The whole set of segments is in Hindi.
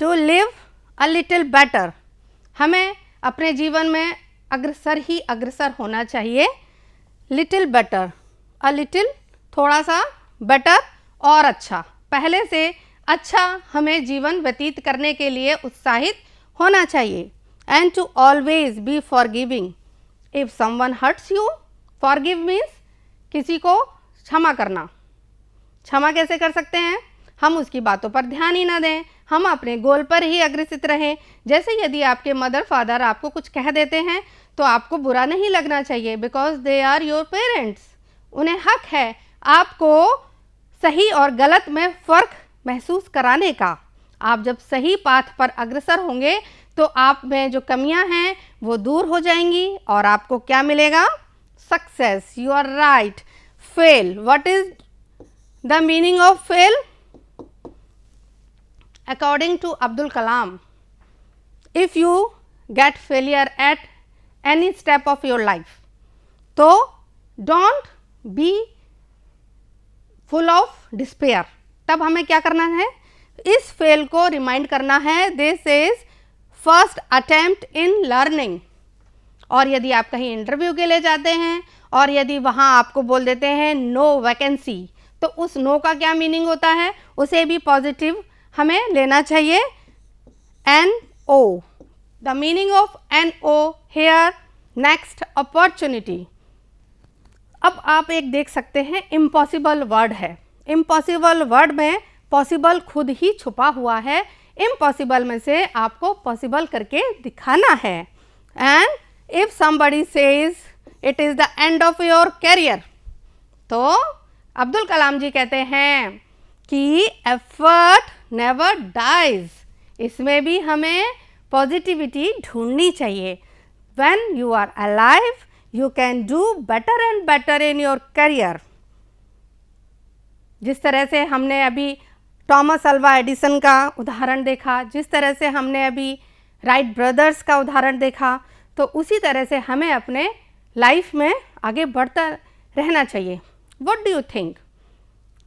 To live a little better, हमें अपने जीवन में अग्रसर ही अग्रसर होना चाहिए। लिटिल बेटर, अ लिटिल थोड़ा सा, बेटर और अच्छा, पहले से अच्छा हमें जीवन व्यतीत करने के लिए उत्साहित होना चाहिए। And to always be forgiving if someone hurts you. Forgive means किसी को क्षमा करना। क्षमा कैसे कर सकते हैं? हम उसकी बातों पर ध्यान ही ना दें, हम अपने गोल पर ही अग्रसित रहें। जैसे यदि आपके मदर फादर आपको कुछ कह देते हैं तो आपको बुरा नहीं लगना चाहिए, because they are your parents. उन्हें हक है आपको सही और गलत में फ़र्क महसूस कराने का। आप जब सही पाथ पर अग्रसर होंगे तो आप में जो कमियां हैं वो दूर हो जाएंगी और आपको क्या मिलेगा? Success. You are right. Fail, what is the meaning of fail? According to Abdul Kalam, if you get failure at any step of your life, तो don't be full of despair। तब हमें क्या करना है? इस फेल को रिमाइंड करना है, this is first attempt in learning. और यदि आप कहीं इंटरव्यू के लिए जाते हैं और यदि वहाँ आपको बोल देते हैं नो वैकेंसी, तो उस नो का क्या मीनिंग होता है? उसे भी पॉजिटिव हमें लेना चाहिए। NO, the meaning of NO here, next opportunity. अब आप एक देख सकते हैं इम्पॉसिबल वर्ड है। इम्पॉसिबल वर्ड में पॉसिबल खुद ही छुपा हुआ है। इम्पॉसिबल में से आपको पॉसिबल करके दिखाना है। And if somebody says it is the end of your career, तो अब्दुल कलाम जी कहते हैं कि एफर्ट नेवर डाइज। इसमें भी हमें पॉजिटिविटी ढूंढनी चाहिए। When you are alive you can do better and better in your career. जिस तरह से हमने अभी टॉमस अल्वा एडिसन का उदाहरण देखा, जिस तरह से हमने अभी राइट ब्रदर्स का उदाहरण देखा, तो उसी तरह से हमें अपने लाइफ में आगे बढ़ता रहना चाहिए। What do you think?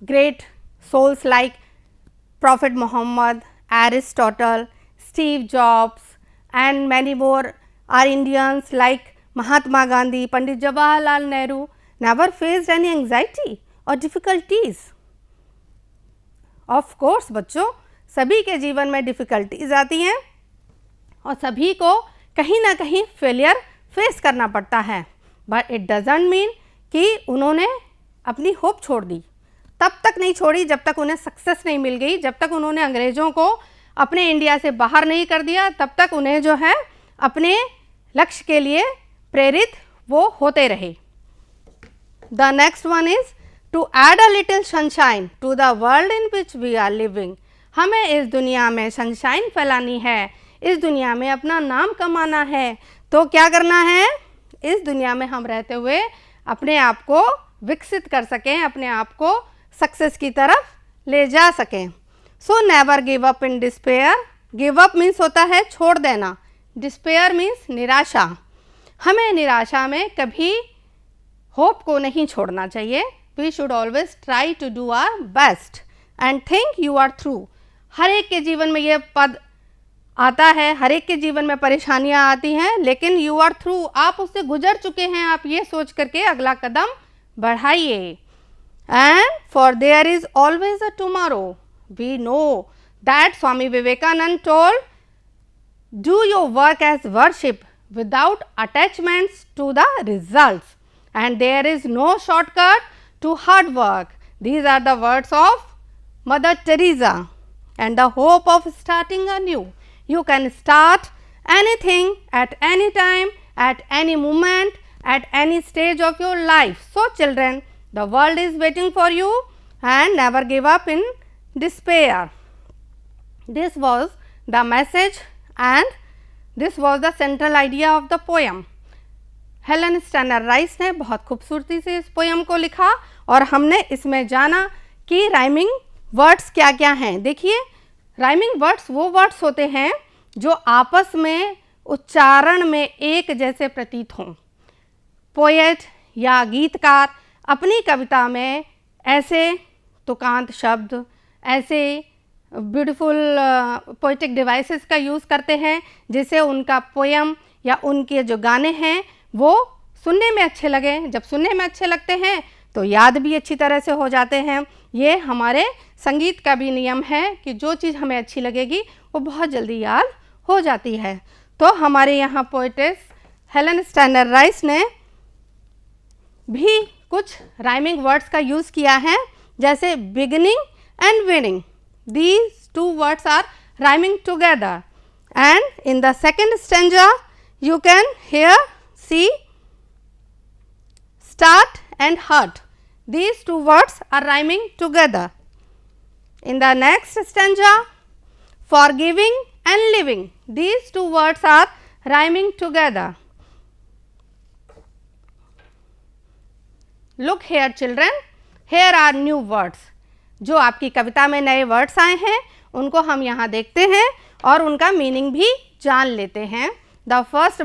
Great souls like Prophet Muhammad, Aristotle, Steve Jobs and many more are Indians like Mahatma Gandhi, Pandit Jawaharlal Nehru never faced any anxiety or difficulties. Of course बच्चों, सभी के जीवन में डिफ़िकल्टीज आती हैं और सभी को कहीं ना कहीं फेलियर फेस करना पड़ता है, बट इट डजंट मीन कि उन्होंने अपनी होप छोड़ दी। तब तक नहीं छोड़ी जब तक उन्हें सक्सेस नहीं मिल गई, जब तक उन्होंने अंग्रेज़ों को अपने इंडिया से बाहर नहीं कर दिया, तब तक उन्हें जो है अपने लक्ष्य के लिए प्रेरित वो होते रहे। The next one is to add a little sunshine to the world in which we are living. हमें इस दुनिया में सनशाइन फैलानी है, इस दुनिया में अपना नाम कमाना है। तो क्या करना है? इस दुनिया में हम रहते हुए अपने आप को विकसित कर सकें, अपने आप को सक्सेस की तरफ ले जा सकें। So never give up in despair. Give up means होता है छोड़ देना, डिस्पेयर मीन्स निराशा। हमें निराशा में कभी होप को नहीं छोड़ना चाहिए। We should always try to do our best and think you are through. हर एक के जीवन में ये पद आता है, हर एक के जीवन में परेशानियां आती हैं, लेकिन यू आर थ्रू, आप उससे गुजर चुके हैं। आप ये सोच करके अगला कदम बढ़ाइए। And for there is always a tomorrow. We know that Swami Vivekananda told, do your work as worship without attachments to the results, and there is no shortcut to hard work. These are the words of Mother Teresa and the hope of starting anew. You can start anything at any time, at any moment, at any stage of your life. So children, the world is waiting for you and never give up in despair. This was the message and this was the central idea of the poem. Helen strainer rice ने बहुत खूबसूरती से इस पोएम को लिखा और हमने इसमें जाना कि राइमिंग वर्ड्स क्या क्या हैं। देखिए, राइमिंग वर्ड्स वो वर्ड्स होते हैं जो आपस में उच्चारण में एक जैसे प्रतीत हों। पोएट या गीतकार अपनी कविता में ऐसे तुकांत शब्द, ऐसे ब्यूटीफुल पोइटिक डिवाइसेस का यूज़ करते हैं जिससे उनका पोयम या उनके जो गाने हैं वो सुनने में अच्छे लगें। जब सुनने में अच्छे लगते हैं तो याद भी अच्छी तरह से हो जाते हैं। ये हमारे संगीत का भी नियम है कि जो चीज़ हमें अच्छी लगेगी वो बहुत जल्दी याद हो जाती है। तो हमारे यहाँ पोइटेस हेलन स्टैनर राइस ने भी कुछ राइमिंग वर्ड्स का यूज़ किया है, जैसे beginning and winning. These two words are rhyming together, and in the second stanza you can hear, see, start and hurt. These two words are rhyming together. In the next stanza, forgiving and living. These two words are rhyming together. Look here children, here are new words. जो आपकी कविता में नए वर्ड्स आए हैं उनको हम यहाँ देखते हैं और उनका मीनिंग भी जान लेते हैं। The first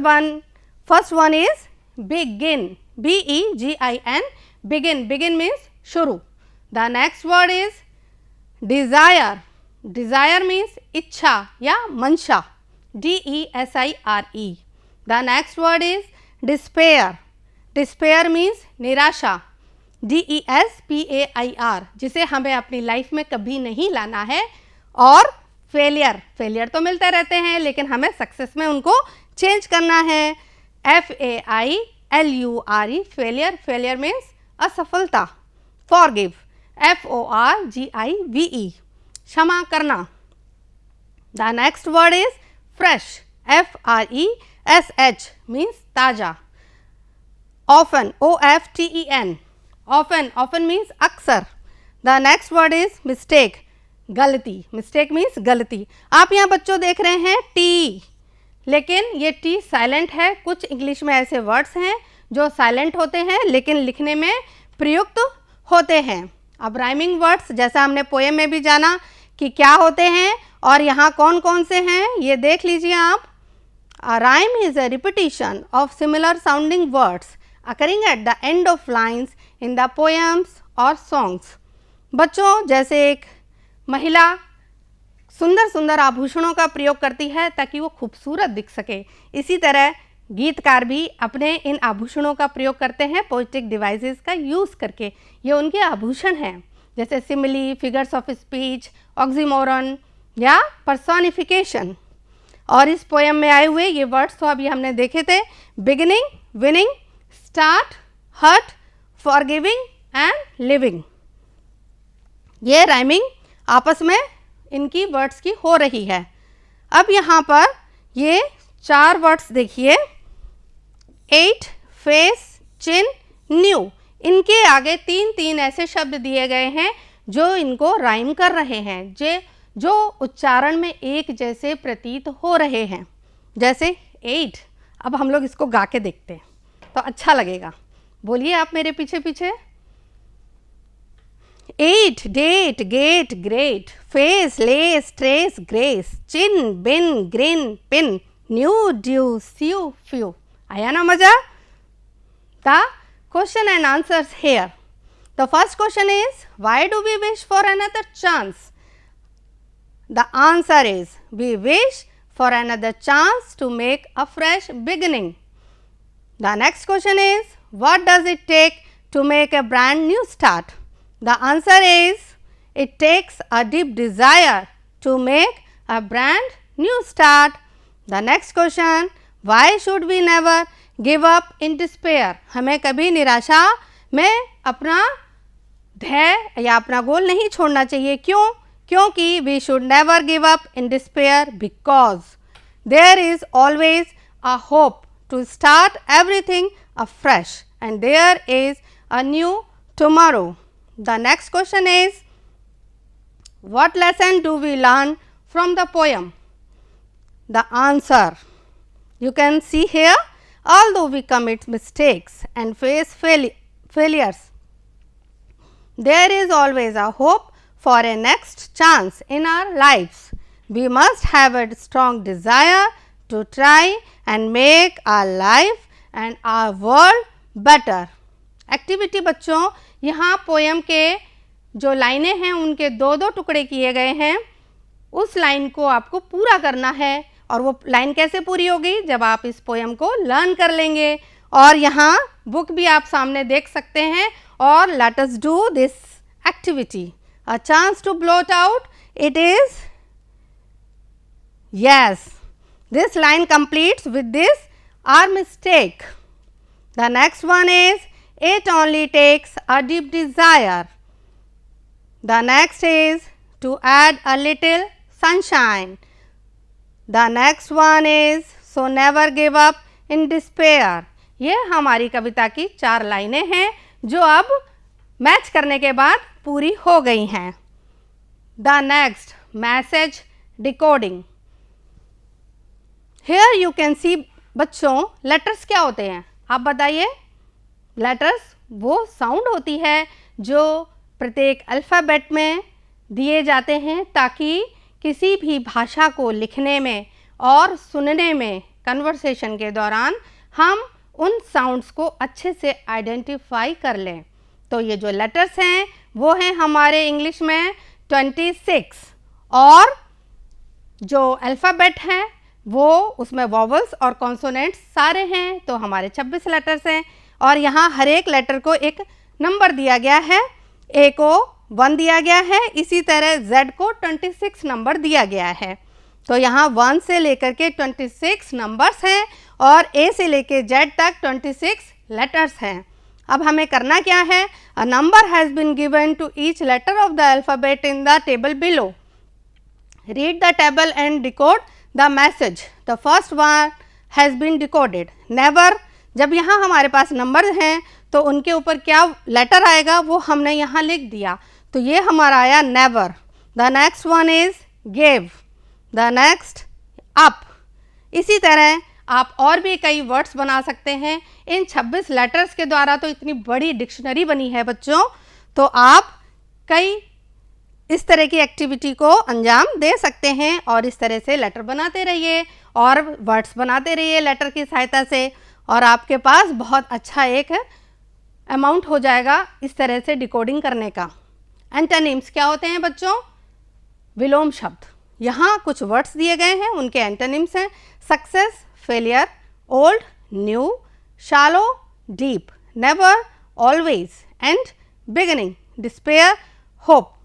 one is begin, BEGIN, begin, begin means शुरू। The next word is desire, desire means इच्छा या मंशा, DESIRE। The next word is despair, despair means निराशा, DESPAIR, जिसे हमें अपनी लाइफ में कभी नहीं लाना है। और फेलियर, फेलियर तो मिलते रहते हैं लेकिन हमें सक्सेस में उनको चेंज करना है, FAILURE, फेलियर, फेलियर मीन्स असफलता। फॉरगिव, FORGIVE, क्षमा करना। The next word is fresh, FRESH means ताज़ा। ऑफन, OFTEN, often means अक्सर। The next word is mistake, गलती, मिस्टेक मीन्स गलती। आप यहाँ बच्चों देख रहे हैं टी, लेकिन ये टी साइलेंट है। कुछ इंग्लिश में ऐसे वर्ड्स हैं जो साइलेंट होते हैं लेकिन लिखने में प्रयुक्त होते हैं। अब राइमिंग वर्ड्स जैसा हमने पोएम में भी जाना कि क्या होते हैं और यहाँ कौन कौन से हैं ये देख लीजिए आप। A rhyme is a repetition of similar sounding words occurring at the end of lines in the poems or songs. बच्चों, जैसे एक महिला सुंदर सुंदर आभूषणों का प्रयोग करती है ताकि वो खूबसूरत दिख सके, इसी तरह गीतकार भी अपने इन आभूषणों का प्रयोग करते हैं पोइटिक डिवाइसेस का यूज़ करके। ये उनके आभूषण हैं, जैसे simile, figures of speech, oxymoron या पर्सोनिफिकेशन। और इस पोएम में आए हुए ये वर्ड्स तो अभी हमने देखे थे, beginning, winning, start, hurt, forgiving and living. ये राइमिंग आपस में इनकी वर्ड्स की हो रही है। अब यहाँ पर ये 4 वर्ड्स देखिए, 8, फेस, चिन, न्यू। इनके आगे 3-3 ऐसे शब्द दिए गए हैं जो इनको राइम कर रहे हैं, जो उच्चारण में एक जैसे प्रतीत हो रहे हैं। जैसे 8, अब हम लोग इसको गा के देखते हैं तो अच्छा लगेगा। बोलिए आप मेरे पीछे पीछे। 8, date, get, great, face, less, trace, grace, chin, bin, grin, pin, new, due, sue, few. आया ना मजा? The question and answers here. The first question is, why do we wish for another chance? The answer is, we wish for another chance to make a fresh beginning. The next question is, what does it take to make a brand new start? The answer is, it takes a deep desire to make a brand new start. The next question, why should we never give up in despair? हमें कभी निराशा में अपना ध्येय या अपना गोल नहीं छोड़ना चाहिए। क्यों? क्योंकि we should never give up in despair because there is always a hope to start everything afresh and there is a new tomorrow. The next question is, what lesson do we learn from the poem? The answer, you can see here, although we commit mistakes and face failures, there is always a hope for a next chance in our lives. We must have a strong desire to try and make our life and our world better. Activity बच्चों, यहाँ पोएम के जो लाइनें हैं उनके 2-2 टुकड़े किए गए हैं। उस लाइन को आपको पूरा करना है। और वो लाइन कैसे पूरी होगी? जब आप इस पोएम को लर्न कर लेंगे। और यहाँ बुक भी आप सामने देख सकते हैं। और let us do this activity. A chance to blot out, it is yes, this line completes with this our mistake. The next one is it only takes a deep desire. The next is to add a little sunshine. The next one is so never give up in despair. ये हमारी कविता की 4 लाइनें हैं जो अब मैच करने के बाद पूरी हो गई हैं। The next message decoding. Here you can see बच्चों लेटर्स क्या होते हैं आप बताइए। लेटर्स वो साउंड होती है जो प्रत्येक अल्फ़ाबेट में दिए जाते हैं ताकि किसी भी भाषा को लिखने में और सुनने में कन्वर्सेशन के दौरान हम उन साउंड्स को अच्छे से आइडेंटिफाई कर लें। तो ये जो लेटर्स हैं वो हैं हमारे इंग्लिश में 26 और जो अल्फ़ाबेट हैं वो उसमें वॉवल्स और कॉन्सोनेंट्स सारे हैं। तो हमारे 26 लेटर्स हैं और यहाँ हर एक लेटर को एक नंबर दिया गया है। ए को 1 दिया गया है, इसी तरह जेड को 26 नंबर दिया गया है। तो यहाँ 1 से लेकर के 26 नंबर्स हैं और ए से लेकर जेड तक 26 लेटर्स हैं। अब हमें करना क्या है? A number has been given to each letter of the alphabet in the table below. Read the table and decode the message. The first one has been decoded. Never, जब यहाँ हमारे पास नंबर हैं तो उनके ऊपर क्या लेटर आएगा वो हमने यहाँ लिख दिया। तो ये हमारा आया never. The next one is gave. The next up. इसी तरह आप और भी कई वर्ड्स बना सकते हैं इन 26 लेटर्स के द्वारा। तो इतनी बड़ी डिक्शनरी बनी है बच्चों। तो आप कई इस तरह की एक्टिविटी को अंजाम दे सकते हैं और इस तरह से लेटर बनाते रहिए और वर्ड्स बनाते रहिए लेटर की सहायता से और आपके पास बहुत अच्छा एक अमाउंट हो जाएगा इस तरह से डिकोडिंग करने का। एंटोनिम्स क्या होते हैं बच्चों? विलोम शब्द। यहाँ कुछ वर्ड्स दिए गए हैं, उनके एंटोनिम्स हैं success, failure, old, new, शालो, deep, never, always and beginning, despair, hope.